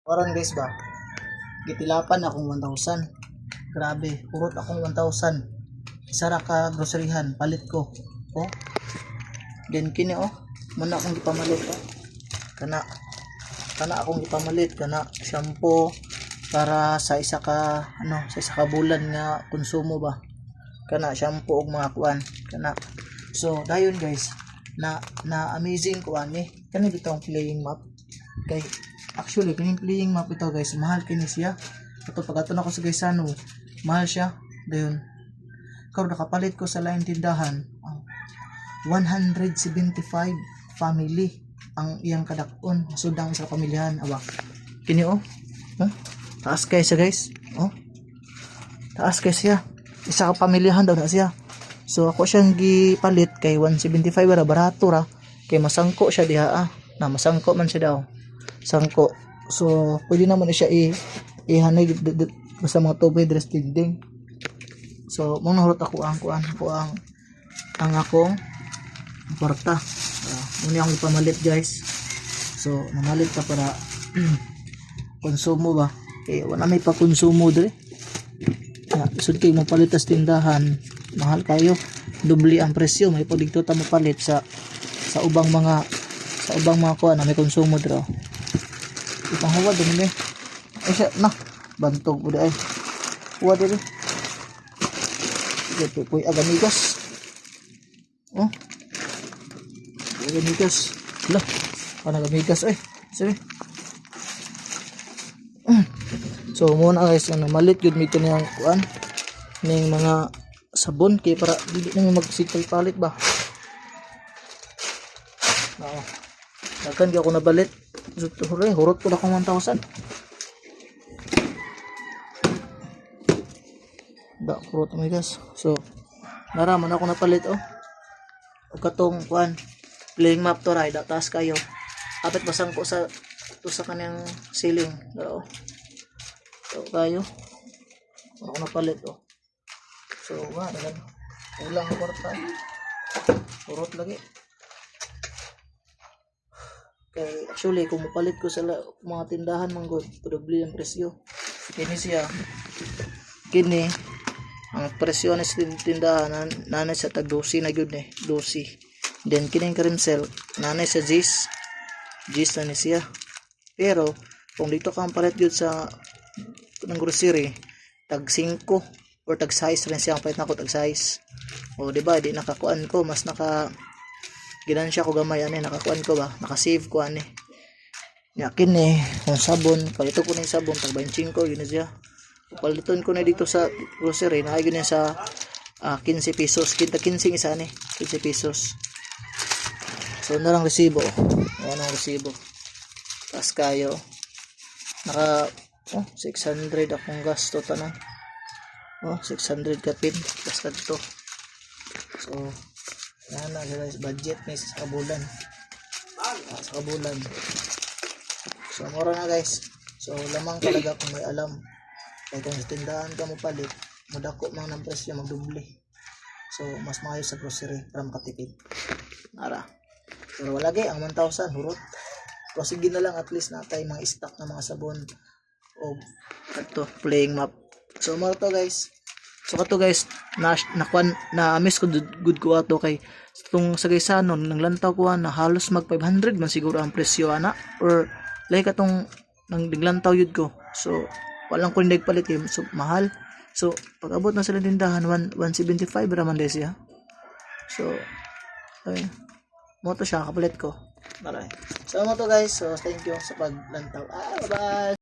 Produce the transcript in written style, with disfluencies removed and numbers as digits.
Oran guys ba? Gitilapan akong 1,000. Grabe, urot akong 1,000. Isa ra ka groceryhan palit ko. Oh. Then kini oh, man akong gipamalit oh. Kana akong gipamalit kana shampoo para sa isa ka sa isa ka bulan nga konsumo ba. Kana shampoo og mga kuan kana. So dayon guys, na amazing kuan ni. Kani bitong playing map. Kay actually kining playing map ito guys, mahal kini siya. Ito pagaton ako sa Gaisano, mahal siya. Dayon karon nakapalit ko sa lain tindahan 175 family ang iyang kadakon sudang sa pamilyahan awa kini oh. Taas kay siya guys oh, taas kay siya, isa ka pamilyahan daw na siya. So ako siyang gipalit kay 175 ra, barato ra kay masangko siya diha na masangko man siya daw sangko. So pwede naman siya ihanay sa mga tubig dress dinding. So mong nahurot ako ang akong porta. Muna akong ipamalit guys. So namalit ka para konsumo ba. Eh wala may pa-konsumo dire. Isod kay mapalit sa tindahan, mahal kayo. Doble ang presyo may pagdito ta mapalit sa ubang mga kuan na may konsumo dire. Itang huwad din eh. Ay siya na bantog udah ay. Huwad dire. Ito po agamigas. Oh. Agamigas. Lah, ana agamigas ay. Sige. So muna guys, malit gud mi kaniyang kuan ning mga sabon kay para dili na magsikal palit ba. Oo. Dagan gyud ako nabalit. So hurot ko na kong 1,000. Da kurot my guys. So naraman ako napalit oh. Og katong kuan playing map to ride taas kayo. Apit basang ko sa kanang ceiling. Oo. So kayo. Ako napalit oh. So dagan ulang kwarta. Kurot lagi. Kay actually kung mapalit ko sa mga tindahan manggod, doble ang presyo. Kini siya. Kini ang presyo na sa tindahan nanay sa tag 12 na gyud ni 12. Then kining carousel nanay sa G's na ni siya. Pero kung dito ka palit gyud sa ng grocery tag 5 or tag 6 rin siya ang palit nako tag 6. O di ba di nakakuan ko mas naka ginansya ko gamay ani nakakuan ko ba naka-save ko ani. Yakin kung sabon palito ko ning sabon tag 25 yun siya. Paliton ko na dito sa grocery na ayun sa 15 pesos. Kita 15 isa ni 15 pesos. So narang resibo. Ano ang resibo? Tas kayo naka 600 akong gasto tanan. 600 kapin tas kadto. So na guys budget ni sa kabulan. Sa kabulan. So mura na guys. So lamang talaga kung may alam. Kaya kung sa tindahan ka mo palit, madako mang ng presyo magdoble. So mas maayo sa grocery para makatipid. Nara. Pero wala gay ang 1,000 hurot. So sige na lang at least natay mga stock na mga sabon o kato playing map. So mo to guys. So kato guys na miss ko good ko ato kay itong sa Gaisano nang lantaw ko na halos mag 500 man siguro ang presyo ana or like katong nang diglantaw yun ko. So walang ko hindi palit so mahal. So pag abot na sa tindahan 175 raman din siya. So ay mo to siya kapalit ko. Maray. So mo to guys. So thank you sa paglantaw. Bye bye.